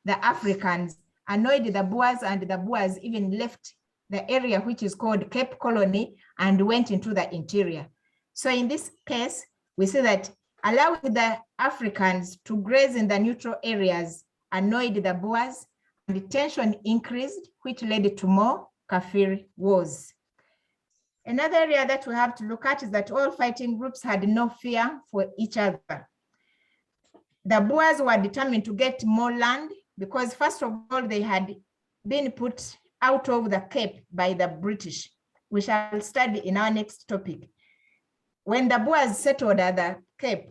the Africans annoyed the Boers, and the Boers even left the area which is called Cape Colony and went into the interior. So in this case, we see that allowing the Africans to graze in the neutral areas annoyed the Boers, the tension increased, which led to more Kafir wars. Another area that we have to look at is that all fighting groups had no fear for each other. The Boers were determined to get more land because, first of all, they had been put out of the Cape by the British. We shall study in our next topic. When the Boers settled at the Cape,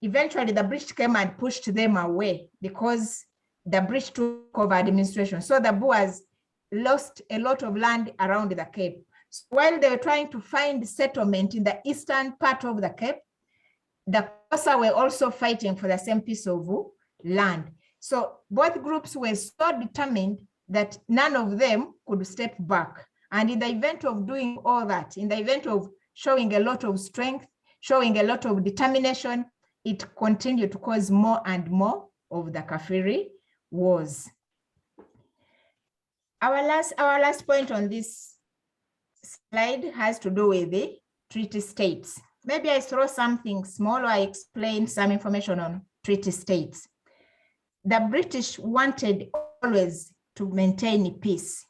eventually the British came and pushed them away because the British took over administration. So the Boers lost a lot of land around the Cape. So while they were trying to find settlement in the eastern part of the Cape, the Xhosa were also fighting for the same piece of land. So both groups were so determined that none of them could step back. And in the event of doing all that, in the event of showing a lot of strength, showing a lot of determination, it continued to cause more and more of the Kafiri wars. Our last point on this slide has to do with the treaty states. Maybe I throw something small or I explain some information on treaty states. The British wanted always to maintain peace.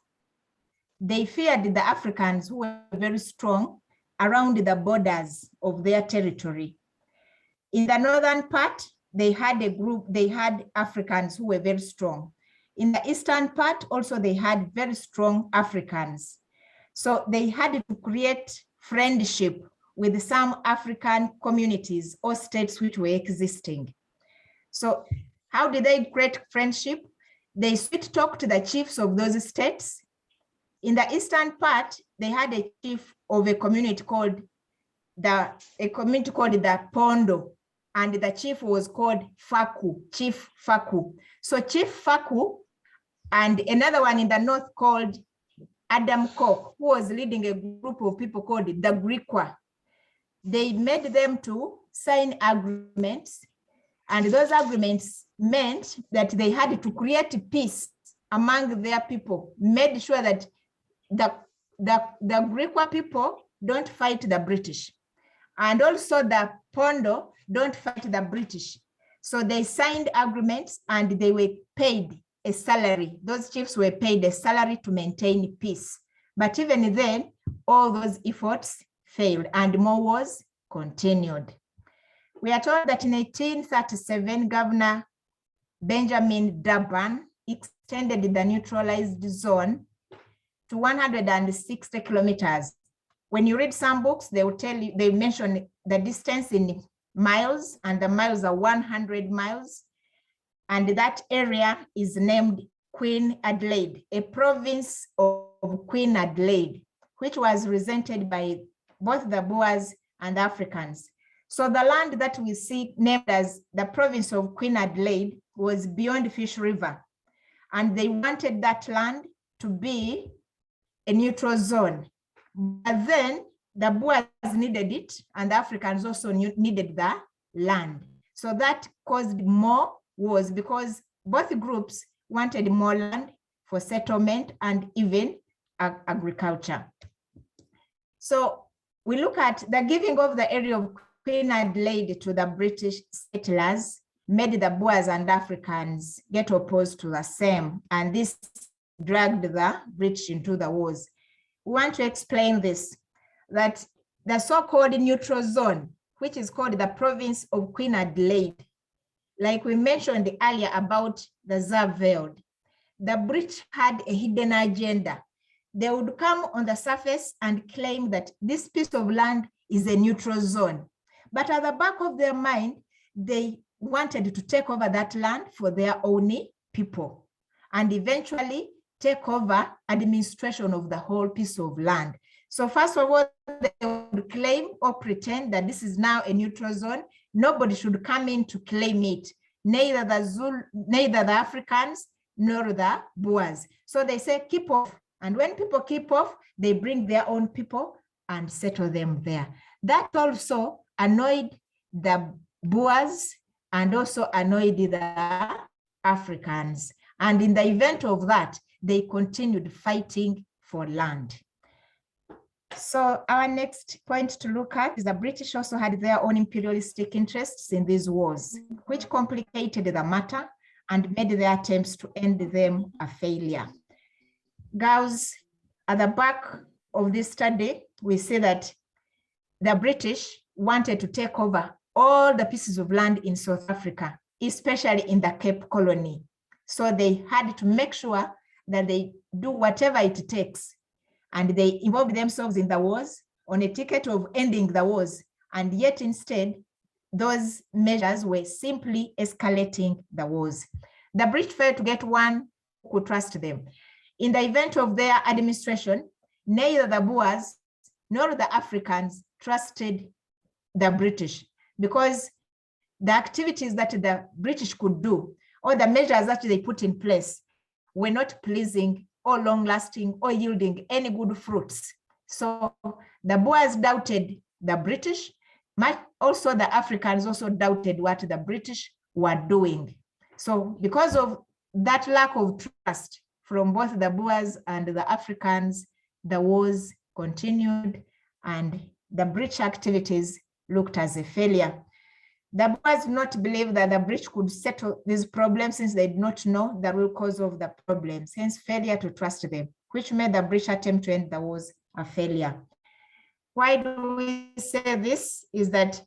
They feared the Africans who were very strong around the borders of their territory. In the northern part, they had Africans who were very strong. In the eastern part, also they had very strong Africans. So they had to create friendship with some African communities or states which were existing. So how did they create friendship? They sweet talked to the chiefs of those states. In the eastern part, they had a chief of a community called the Pondo, and the chief was called Faku, Chief Faku. So Chief Faku and another one in the north called Adam Koch, who was leading a group of people called the Griqua. They made them to sign agreements, and those agreements meant that they had to create peace among their people, made sure that the Griqua people don't fight the British, and also the Pondo don't fight the British. So they signed agreements and they were paid a salary. Those chiefs were paid a salary to maintain peace. But even then, all those efforts failed and more wars continued. We are told that in 1837, Governor Benjamin Durban extended the neutralized zone to 160 kilometers. When you read some books, they will tell you, they mention the distance in miles, and the miles are 100 miles. And that area is named Queen Adelaide, a province of Queen Adelaide, which was represented by both the Boers and Africans. So the land that we see named as the province of Queen Adelaide was beyond Fish River. And they wanted that land to be a neutral zone. But then the Boers needed it, and the Africans also needed the land. So that caused more wars because both groups wanted more land for settlement and even agriculture. So we look at the giving of the area of Queen Adelaide to the British settlers made the Boers and Africans get opposed to the same, and this dragged the British into the wars. We want to explain this, that the so-called neutral zone, which is called the province of Queen Adelaide, like we mentioned earlier about the Zerveld, the British had a hidden agenda. They would come on the surface and claim that this piece of land is a neutral zone. But at the back of their mind, they wanted to take over that land for their own people and eventually take over administration of the whole piece of land. So first of all, they would claim or pretend that this is now a neutral zone. Nobody should come in to claim it, neither the Zulu, neither the Africans, nor the Boers. So they say, keep off. And when people keep off, they bring their own people and settle them there. That also annoyed the Boers and also annoyed the Africans. And in the event of that, they continued fighting for land. So our next point to look at is the British also had their own imperialistic interests in these wars, which complicated the matter and made their attempts to end them a failure. Girls, at the back of this study, we see that the British wanted to take over all the pieces of land in South Africa, especially in the Cape Colony. So they had to make sure that they do whatever it takes. And they involved themselves in the wars on a ticket of ending the wars. And yet instead, those measures were simply escalating the wars. The British failed to get one who could trust them. In the event of their administration, neither the Boers nor the Africans trusted the British, because the activities that the British could do or the measures that they put in place were not pleasing or long-lasting or yielding any good fruits. So the Boers doubted the British. Also, the Africans also doubted what the British were doing. So because of that lack of trust from both the Boers and the Africans, the wars continued and the British activities looked as a failure. The Boers did not believe that the British could settle these problems since they did not know the real cause of the problems, hence failure to trust them, which made the British attempt to end the wars a failure. Why do we say this? Is that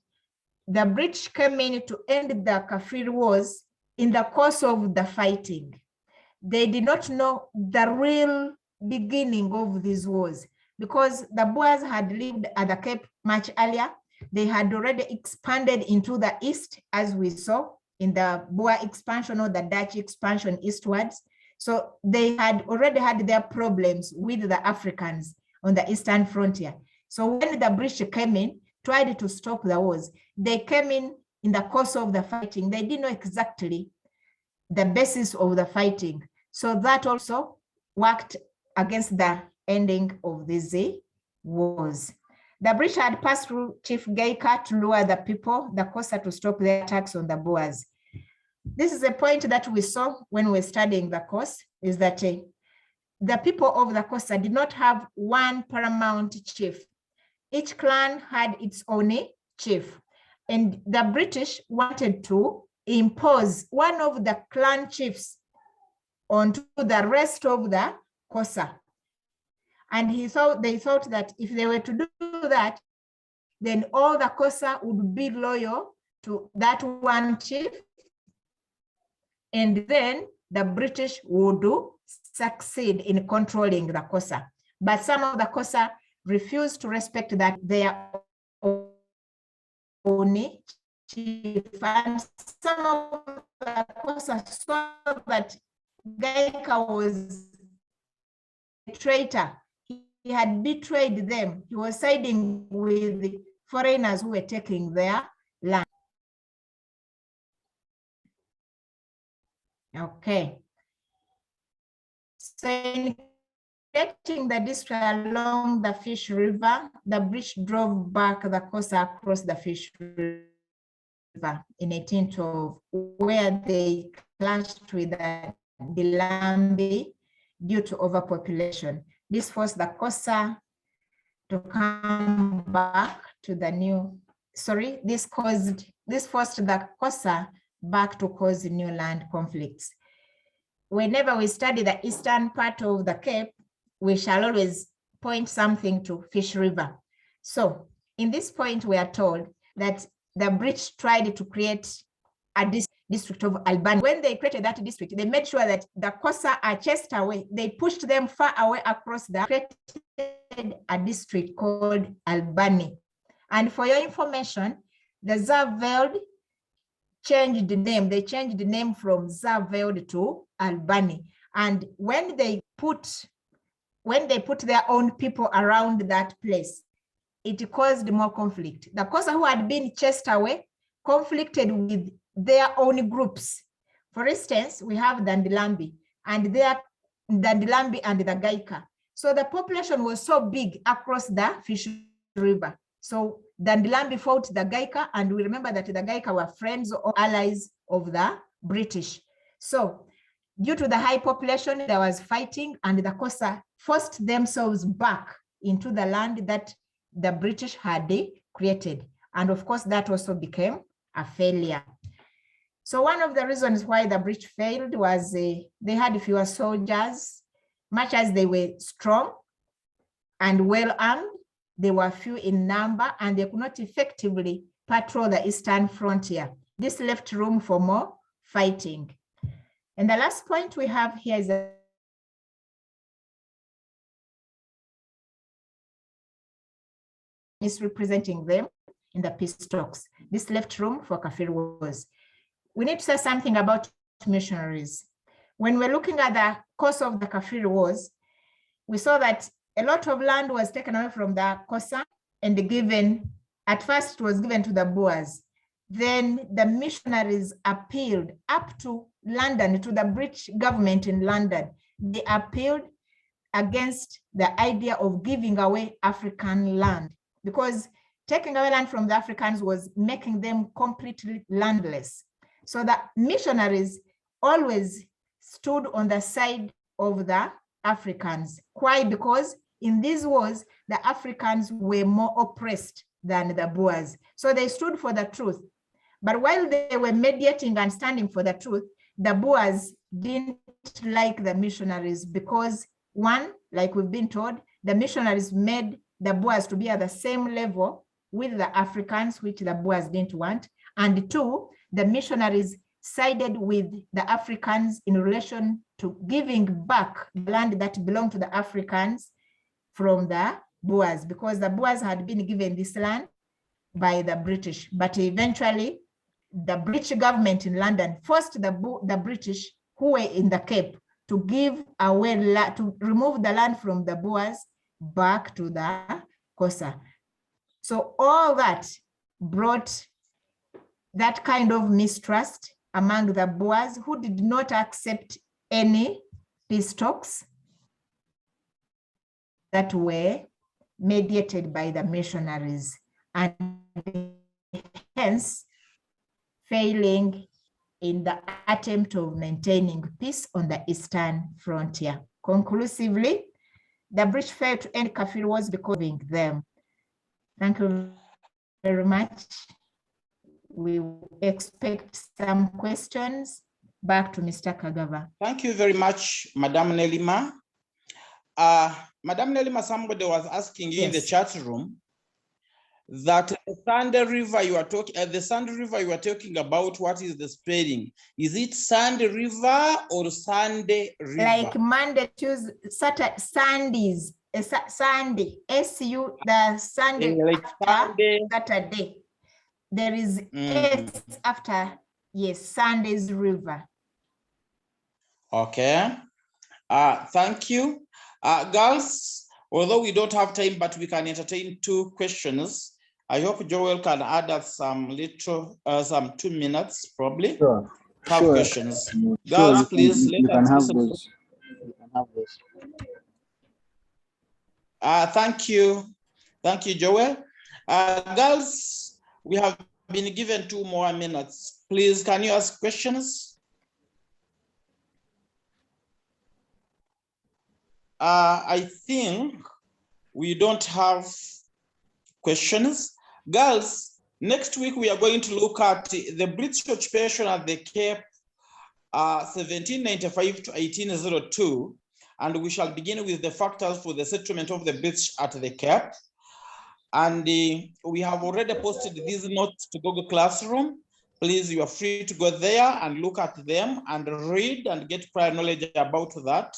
the British came in to end the Kafir wars in the course of the fighting. They did not know the real beginning of these wars because the Boers had lived at the Cape much earlier. They had already expanded into the east, as we saw in the Boer expansion or the Dutch expansion eastwards. So they had already had their problems with the Africans on the eastern frontier. So when the British came in, tried to stop the wars, they came in the course of the fighting. They didn't know exactly the basis of the fighting. So that also worked against the ending of these wars. The British had passed through Chief Gaika to lure the people, the Xhosa, to stop their attacks on the Boers. This is a point that we saw when we were studying the course, is that the people of the Xhosa did not have one paramount chief. Each clan had its own chief. And the British wanted to impose one of the clan chiefs onto the rest of the Xhosa. And they thought that if they were to do that, then all the Xhosa would be loyal to that one chief. And then the British would succeed in controlling the Xhosa. But some of the Xhosa refused to respect that their own chief. And some of the Xhosa saw that Gaika was a traitor. He had betrayed them. He was siding with the foreigners who were taking their land. Okay. So in getting the district along the Fish River, the British drove back the Xhosa across the Fish River in 1812, where they clashed with the Dilambi due to overpopulation. This forced the Xhosa to come back to the new, this forced the Xhosa back to cause new land conflicts. Whenever we study the eastern part of the Cape, we shall always point something to Fish River. So in this point, we are told that the British tried to create a district of Albany. When they created that district, they made sure that the Xhosa are chased away. They pushed them far away across created a district called Albany. And for your information, the Zerveld changed the name. They changed the name from Zerveld to Albany. And when they put their own people around that place, it caused more conflict. The Xhosa who had been chased away conflicted with their own groups. For instance, we have the Ndilambi and the Ndilambi and the Gaika. So the population was so big across the Fish River. So the Ndilambi fought the Gaika, and we remember that the Gaika were friends or allies of the British. So due to the high population, there was fighting, and the Xhosa forced themselves back into the land that the British had created. And of course, that also became a failure. So one of the reasons why the British failed was they had fewer soldiers, much as they were strong and well armed. They were few in number and they could not effectively patrol the eastern frontier. This left room for more fighting. And the last point we have here is that misrepresenting them in the peace talks. This left room for Kafir wars. We need to say something about missionaries. When we're looking at the course of the Kafir wars, we saw that a lot of land was taken away from the Kosa and given, at first it was given to the Boers. Then the missionaries appealed up to London, to the British government in London. They appealed against the idea of giving away African land, because taking away land from the Africans was making them completely landless. So the missionaries always stood on the side of the Africans. Why? Because in these wars, the Africans were more oppressed than the Boers. So they stood for the truth. But while they were mediating and standing for the truth, the Boers didn't like the missionaries because, one, like we've been told, the missionaries made the Boers to be at the same level with the Africans, which the Boers didn't want. And two, the missionaries sided with the Africans in relation to giving back the land that belonged to the Africans from the Boers, because the Boers had been given this land by the British. But eventually, the British government in London forced the British who were in the Cape to give away, to remove the land from the Boers back to the Kosa. So all that brought that kind of mistrust among the Boers, who did not accept any peace talks that were mediated by the missionaries, and hence failing in the attempt of maintaining peace on the eastern frontier. Conclusively, the British failed to end Kafir wars because of them. Thank you very much. We expect some questions. Back to Mr. Kagava. Thank you very much, Madam Nelima. Madam Nelima, somebody was asking you in the chat room that the Sunday River you are talking, the Sunday River you are talking about, what is the spelling? Is it Sunday River or Sunday River? Like Monday, Tuesday, Saturday, Sundays, Sunday, S-U, the Sunday, like Sunday. Saturday. There is S after, yes, Sunday's River. Okay. Thank you. Girls, although we don't have time, but we can entertain 2 questions. I hope Joel can add us some little, some 2 minutes probably. Sure. Have Sure. questions. Sure, Girls, please you let can us have listen. those. You can have those. Thank you. Thank you, Joel. Girls, we have been given 2 more minutes. Please, can you ask questions? I think we don't have questions. Girls, next week we are going to look at the British occupation at the Cape 1795 to 1802, and we shall begin with the factors for the settlement of the British at the Cape. And we have already posted these notes to Google Classroom. Please, you are free to go there and look at them and read and get prior knowledge about that.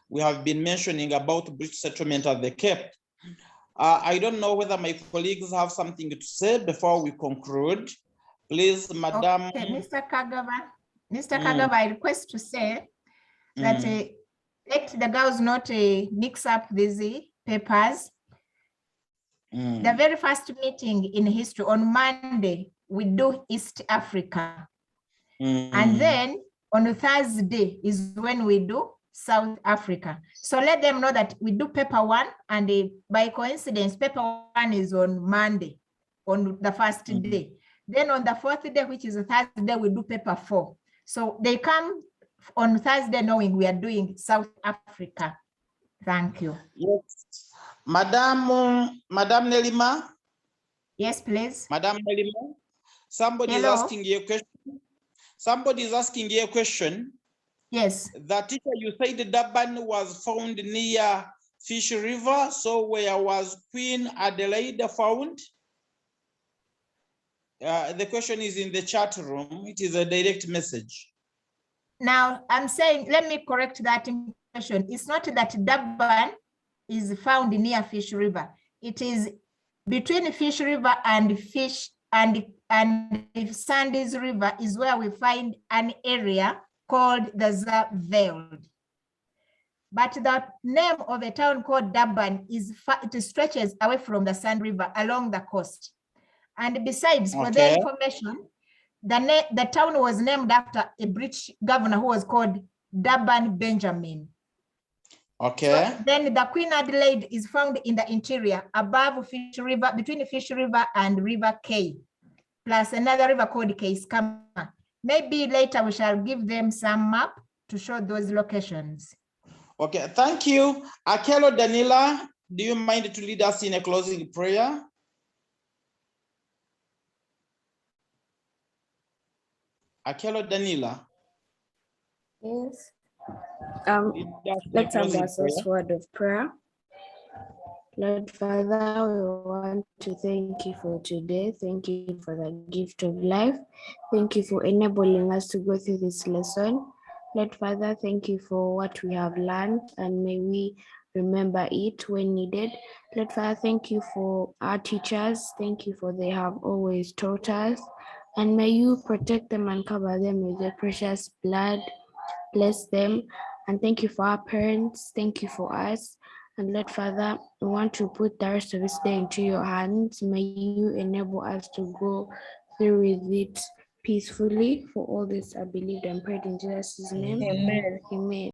We have been mentioning about British settlement at the Cape. I don't know whether my colleagues have something to say before we conclude. Please, Madam. Okay, Mr. Kagava, I request to say that let the girls not mix up these papers. The very first meeting in history on Monday, we do East Africa. And then on Thursday is when we do South Africa. So let them know that we do paper 1, and by coincidence, paper 1 is on Monday, on the first day. Then on the 4th day, which is a Thursday, we do paper 4. So they come on Thursday knowing we are doing South Africa. Thank you. Yes. Madam Nelima? Yes, please. Madam Nelima, somebody is asking you a question. Somebody is asking you a question. Yes. The teacher, you said Durban was found near Fish River. So where was Queen Adelaide found? The question is in the chat room. It is a direct message. Now I'm saying, let me correct that question. It's not that Durban is found near Fish River. It is between Fish River and Sandys River is where we find an area called the Zaveld. But the name of a town called Durban it stretches away from the Sand River along the coast. And besides, for their information, the town was named after a British governor who was called Durban Benjamin. Okay. So then the Queen Adelaide is found in the interior above Fish River, between the Fish River and River Kay, plus another river called Kayskama. Maybe later we shall give them some map to show those locations. Okay, thank you. Akelo Danila, do you mind to lead us in a closing prayer? Akelo Danila. Yes. Let's have a first word of prayer. Lord Father, we want to thank you for today. Thank you for the gift of life. Thank you for enabling us to go through this lesson. Lord Father, thank you for what we have learned, and may we remember it when needed. Lord Father, thank you for our teachers. Thank you for they have always taught us, and may you protect them and cover them with your precious blood. Bless them, and thank you for our parents. Thank you for us. And Lord Father, we want to put the rest of this day into your hands. May you enable us to go through with it peacefully. For all this, I believe and prayed in Jesus' name. Amen. Amen.